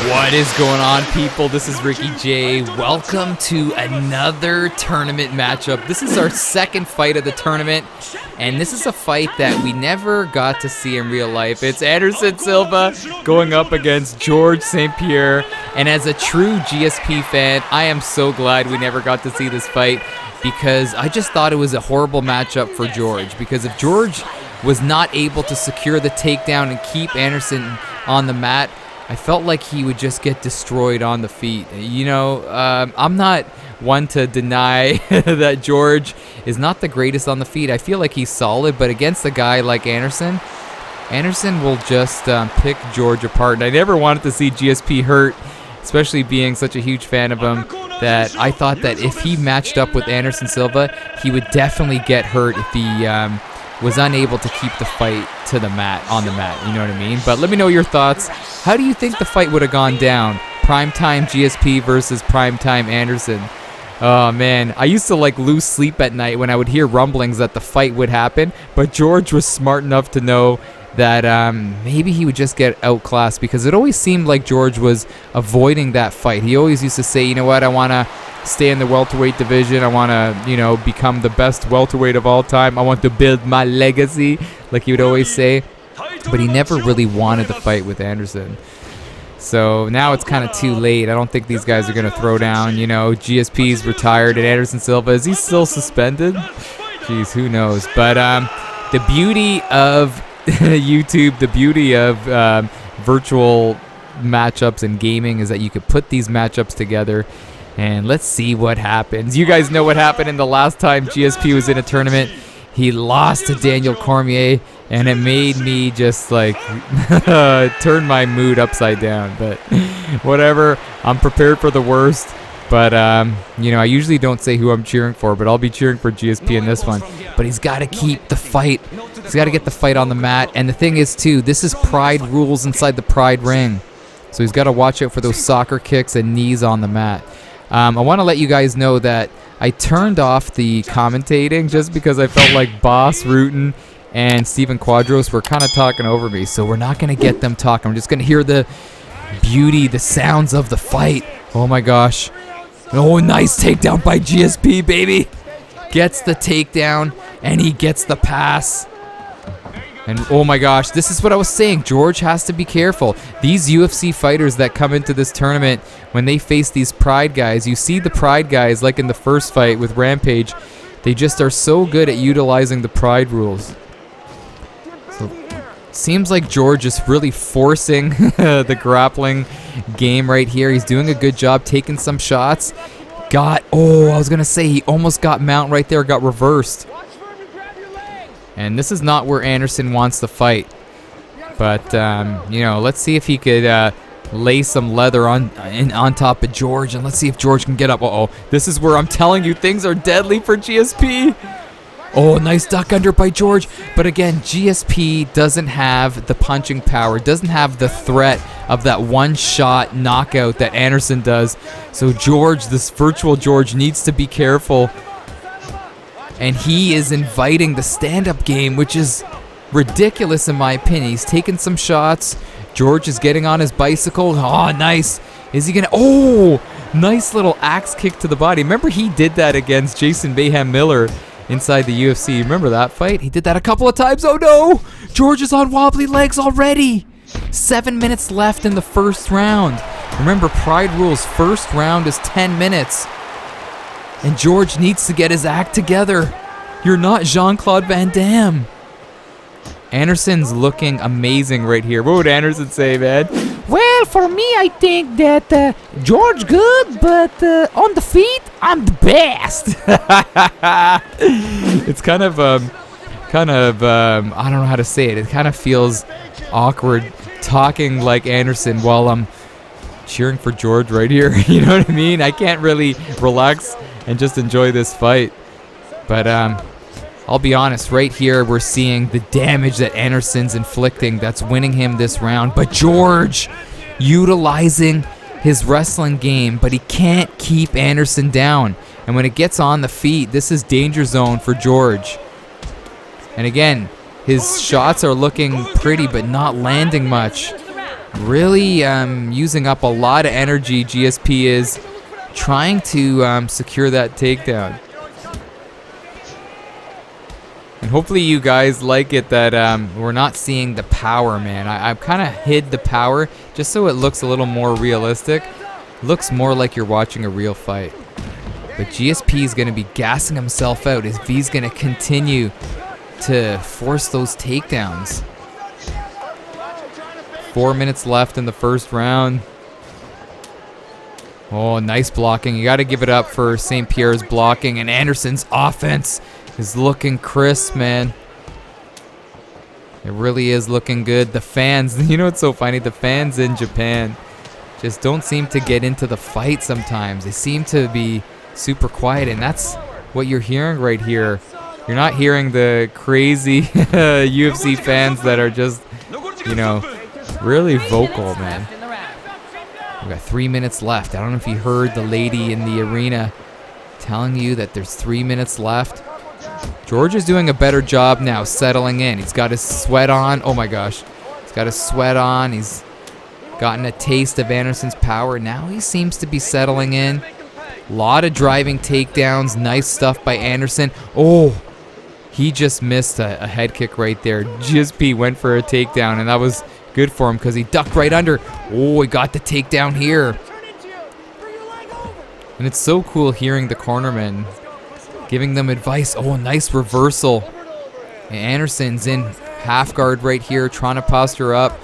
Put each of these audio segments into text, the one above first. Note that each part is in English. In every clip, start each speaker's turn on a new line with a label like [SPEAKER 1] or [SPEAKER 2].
[SPEAKER 1] What is going on, people? This is Ricky J. Welcome to another tournament matchup. This is our second fight of the tournament, and this is a fight that we never got to see in real life. It's Anderson Silva going up against George St. Pierre, and as a true GSP fan, I am so glad we never got to see this fight because I just thought it was a horrible matchup for George, because if George was not able to secure the takedown and keep Anderson on the mat, I felt like he would just get destroyed on the feet. You know, I'm not one to deny that George is not the greatest on the feet. I feel like he's solid, but against a guy like Anderson will just pick George apart. And I never wanted to see GSP hurt, especially being such a huge fan of him, that I thought that if he matched up with Anderson Silva, he would definitely get hurt if he was unable to keep the fight to the mat, on the mat, you know what I mean? But let me know your thoughts. How do you think the fight would have gone down? Primetime GSP versus primetime Anderson. Oh man, I used to like lose sleep at night when I would hear rumblings that the fight would happen, but George was smart enough to know that maybe he would just get outclassed, because it always seemed like George was avoiding that fight. He always used to say, you know what, I want to stay in the welterweight division. I want to, you know, become the best welterweight of all time. I want to build my legacy, like he would always say. But he never really wanted the fight with Anderson. So now it's kind of too late. I don't think these guys are going to throw down. You know, GSP's retired, and Anderson Silva, is he still suspended? Jeez, who knows? But the beauty of YouTube, the beauty of virtual matchups and gaming is that you could put these matchups together, and let's see what happens. You guys know what happened in the last time GSP was in a tournament. He lost to Daniel Cormier, and it made me just like turn my mood upside down. But whatever, I'm prepared for the worst. But, you know, I usually don't say who I'm cheering for, but I'll be cheering for GSP in this one. But he's got to keep the fight. He's got to get the fight on the mat. And the thing is, too, this is Pride rules inside the Pride ring. So he's got to watch out for those soccer kicks and knees on the mat. I want to let you guys know that I turned off the commentating just because I felt like Boss, Rutan, and Steven Quadros were kind of talking over me. So we're not going to get them talking. I'm just going to hear the beauty, the sounds of the fight. Oh, my gosh. Oh, nice takedown by GSP, baby. Gets the takedown, and he gets the pass. And oh my gosh, this is what I was saying. George has to be careful. These UFC fighters that come into this tournament, when they face these Pride guys, you see the Pride guys, like in the first fight with Rampage, they just are so good at utilizing the Pride rules. So seems like George is really forcing the grappling game right here. He's doing a good job taking some shots. I was going to say, he almost got mount right there, got reversed. And this is not where Anderson wants to fight. But, you know, let's see if he could lay some leather on top of George. And let's see if George can get up. Uh-oh. This is where I'm telling you things are deadly for GSP. Oh, nice duck under by George. But again, GSP doesn't have the punching power, doesn't have the threat of that one-shot knockout that Anderson does. So George, this virtual George, needs to be careful. And he is inviting the stand-up game, which is ridiculous in my opinion. He's taking some shots. George is getting on his bicycle. Oh, nice. Is he going to... Oh, nice little axe kick to the body. Remember, he did that against Jason Mayhem Miller inside the UFC. Remember that fight? He did that a couple of times. Oh, no. George is on wobbly legs already. 7 minutes left in the first round. Remember, Pride rules, first round is 10 minutes. And George needs to get his act together. You're not Jean-Claude Van Damme. Anderson's looking amazing right here. What would Anderson say, man?
[SPEAKER 2] Well, for me, I think that George good, but on the feet, I'm the best.
[SPEAKER 1] It's kind of, I don't know how to say it. It kind of feels awkward talking like Anderson while I'm cheering for George right here. You know what I mean? I can't really relax and just enjoy this fight. But I'll be honest, right here we're seeing the damage that Anderson's inflicting that's winning him this round. But George utilizing his wrestling game, but he can't keep Anderson down. And when it gets on the feet, this is danger zone for George. And again, his shots are looking pretty but not landing much. Really using up a lot of energy. GSP is trying to secure that takedown. And hopefully you guys like it that we're not seeing the power, man. I've kind of hid the power just so it looks a little more realistic. Looks more like you're watching a real fight. But GSP is going to be gassing himself out if he's going to continue to force those takedowns. 4 minutes left in the first round. Oh, nice blocking. You got to give it up for St. Pierre's blocking. And Anderson's offense is looking crisp, man. It really is looking good. The fans, you know what's so funny? The fans in Japan just don't seem to get into the fight sometimes. They seem to be super quiet, and that's what you're hearing right here. You're not hearing the crazy UFC fans that are just, you know, really vocal, man. We got 3 minutes left. I don't know if you heard the lady in the arena telling you that there's 3 minutes left. George is doing a better job now settling in. He's got his sweat on. Oh my gosh. He's got his sweat on. He's gotten a taste of Anderson's power. Now he seems to be settling in. A lot of driving takedowns. Nice stuff by Anderson. Oh, he just missed a head kick right there. GSP went for a takedown, and that was good for him because he ducked right under. Oh, he got the takedown here. And it's so cool hearing the cornermen giving them advice. Oh, a nice reversal. And Anderson's in half guard right here, trying to posture up.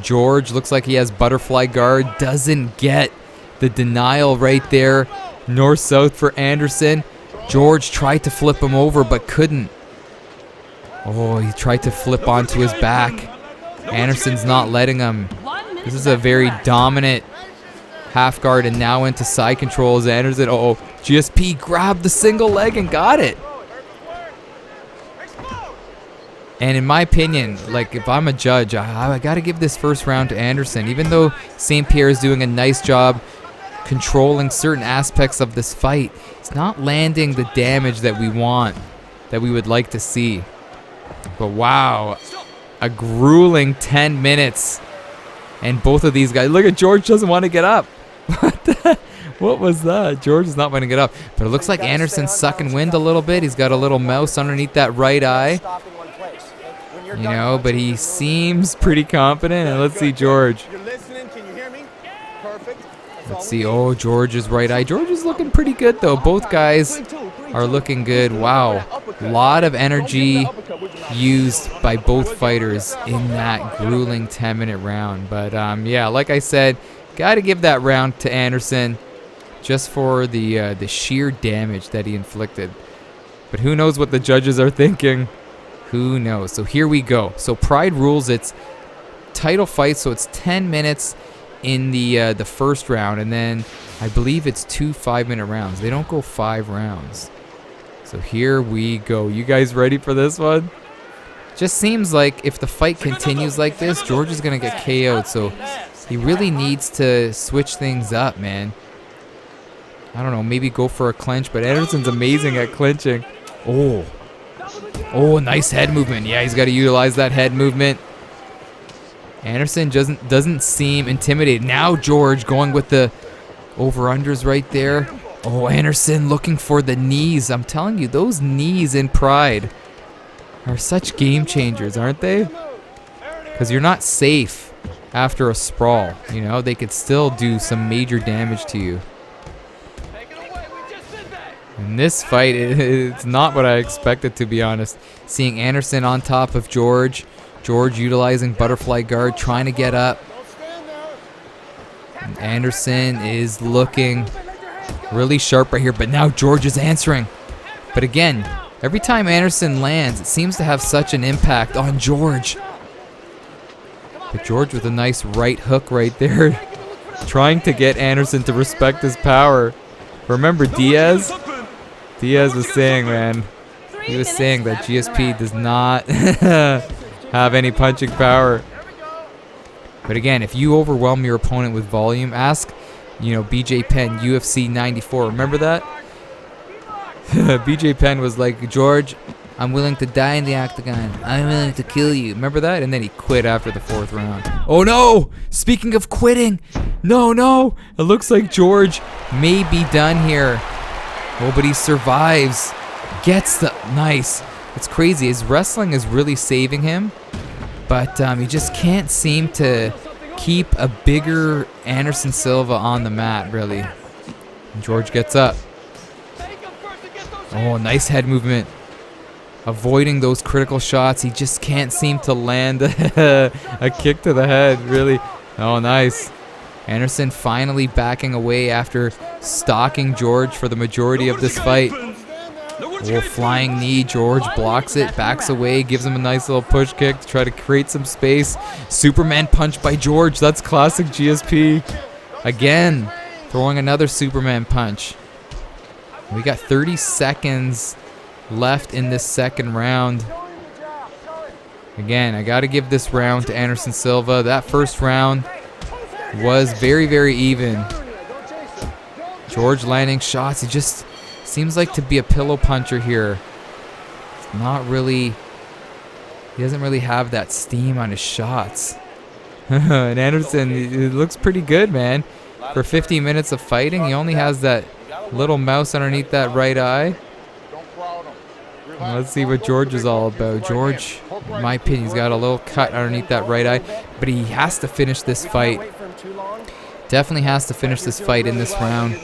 [SPEAKER 1] George looks like he has butterfly guard. Doesn't get the denial right there. North-south for Anderson. George tried to flip him over, but couldn't. Oh, he tried to flip onto his back. Anderson's not letting him. This is a very dominant half guard, and now into side controls. Anderson, oh, GSP grabbed the single leg and got it. And in my opinion, like if I'm a judge, I got to give this first round to Anderson. Even though St. Pierre is doing a nice job controlling certain aspects of this fight, it's not landing the damage that we want, that we would like to see. But wow, a grueling 10 minutes. And both of these guys, look at George doesn't want to get up. What was that? George is not going to get up. But it looks like Anderson's sucking wind a little bit. He's got a little mouse underneath that right eye. You know, but he seems pretty confident. And let's see George. Let's see. Oh, George's right eye. George is looking pretty good, though. Both guys are looking good. Wow. A lot of energy used by both fighters in that grueling 10-minute round. But, yeah, like I said, got to give that round to Anderson just for the sheer damage that he inflicted. But who knows what the judges are thinking? Who knows? So here we go. So Pride rules it's title fight, so it's 10 minutes in the first round, and then I believe it's 2 5-minute rounds. They don't go 5 rounds. So here we go. You guys ready for this one? Just seems like if the fight continues like this, George is going to get KO'd, so he really needs to switch things up, man. I don't know, maybe go for a clinch, but Anderson's amazing at clinching. Oh. Oh, nice head movement. Yeah, he's got to utilize that head movement. Anderson doesn't seem intimidated. Now George going with the over-unders right there. Oh, Anderson looking for the knees. I'm telling you, those knees in Pride are such game changers, aren't they? Because you're not safe after a sprawl. You know, they could still do some major damage to you. In this fight, it's not what I expected, to be honest. Seeing Anderson on top of George. George utilizing butterfly guard, trying to get up. And Anderson is looking really sharp right here, but now George is answering. But again, every time Anderson lands, it seems to have such an impact on George. But George with a nice right hook right there, trying to get Anderson to respect his power. Remember Diaz? Diaz was saying, man, he was saying that GSP does not have any punching power. But again, if you overwhelm your opponent with volume, ask, you know, BJ Penn, UFC 94. Remember that? BJ Penn was like, George, I'm willing to die in the octagon. I'm willing to kill you. Remember that? And then he quit after the 4th round. Oh no! Speaking of quitting, no! It looks like George may be done here. Oh, but he survives. Gets the nice. It's crazy. His wrestling is really saving him, but he just can't seem to keep a bigger Anderson Silva on the mat, really. And George gets up. Oh, nice head movement. Avoiding those critical shots. He just can't seem to land a kick to the head, really. Oh, nice. Anderson finally backing away after stalking George for the majority of this fight. Oh, flying knee. George blocks it, backs away, gives him a nice little push kick to try to create some space. Superman punch by George. That's classic GSP. Again, throwing another Superman punch. We got 30 seconds left in this 2nd round. Again, I got to give this round to Anderson Silva. That 1st round was very, very even. George landing shots. He just seems like to be a pillow puncher here. It's not really, he doesn't really have that steam on his shots. And Anderson, it looks pretty good, man. For 15 minutes of fighting, he only has that little mouse underneath that right eye. Let's see what George is all about. George, in my opinion, he's got a little cut underneath that right eye, but he has to finish this fight. Definitely has to finish this fight in this round,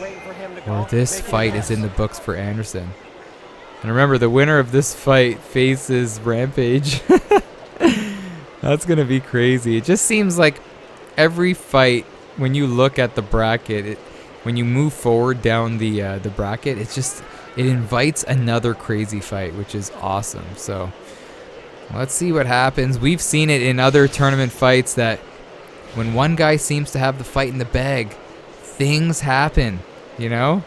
[SPEAKER 1] or this fight is in the books for Anderson. And remember, the winner of this fight faces Rampage. That's going to be crazy. It just seems like every fight, when you look at the bracket, when you move forward down the bracket, it invites another crazy fight, which is awesome. So let's see what happens. We've seen it in other tournament fights that when one guy seems to have the fight in the bag, things happen, you know?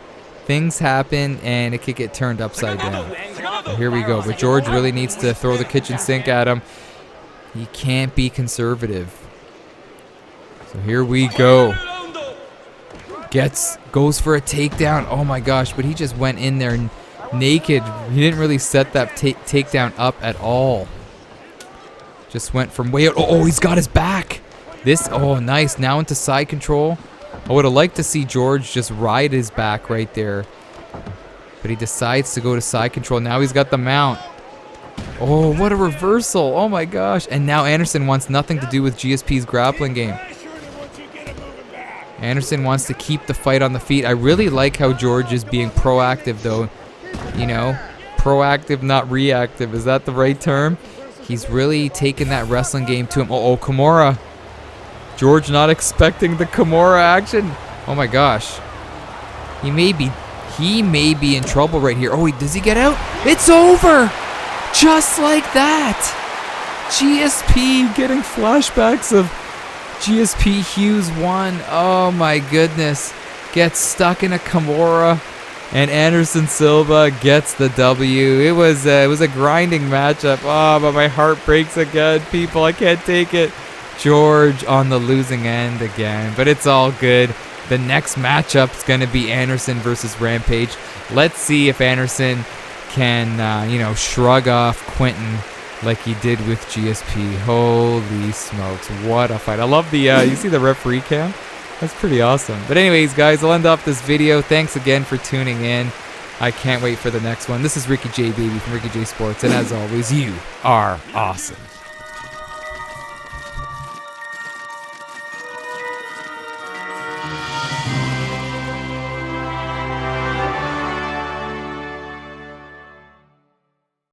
[SPEAKER 1] Things happen and it could get turned upside down. So here we go. But George really needs to throw the kitchen sink at him. He can't be conservative. So here we go. Goes for a takedown. Oh my gosh, but he just went in there naked. He didn't really set that takedown up at all. Just went from way out. Oh, he's got his back. Oh, nice. Now into side control. I would have liked to see George just ride his back right there. But he decides to go to side control. Now he's got the mount. Oh, what a reversal. Oh my gosh. And now Anderson wants nothing to do with GSP's grappling game. Anderson wants to keep the fight on the feet. I really like how George is being proactive, though. You know, proactive, not reactive. Is that the right term? He's really taken that wrestling game to him. Oh, Kimura. George not expecting the Kimura action. Oh my gosh. He may be in trouble right here. Oh, does he get out? It's over. Just like that. GSP getting flashbacks of GSP Hughes 1. Oh my goodness. Gets stuck in a Kimura. And Anderson Silva gets the W. It was a grinding matchup. Oh, but my heart breaks again, people. I can't take it. George on the losing end again. But it's all good. The next matchup is going to be Anderson versus Rampage. Let's see if Anderson can, shrug off Quentin like he did with GSP. Holy smokes. What a fight. I love the, you see the referee cam? That's pretty awesome. But anyways, guys, I'll end off this video. Thanks again for tuning in. I can't wait for the next one. This is Ricky J, baby, from Ricky J Sports. And as always, you are awesome.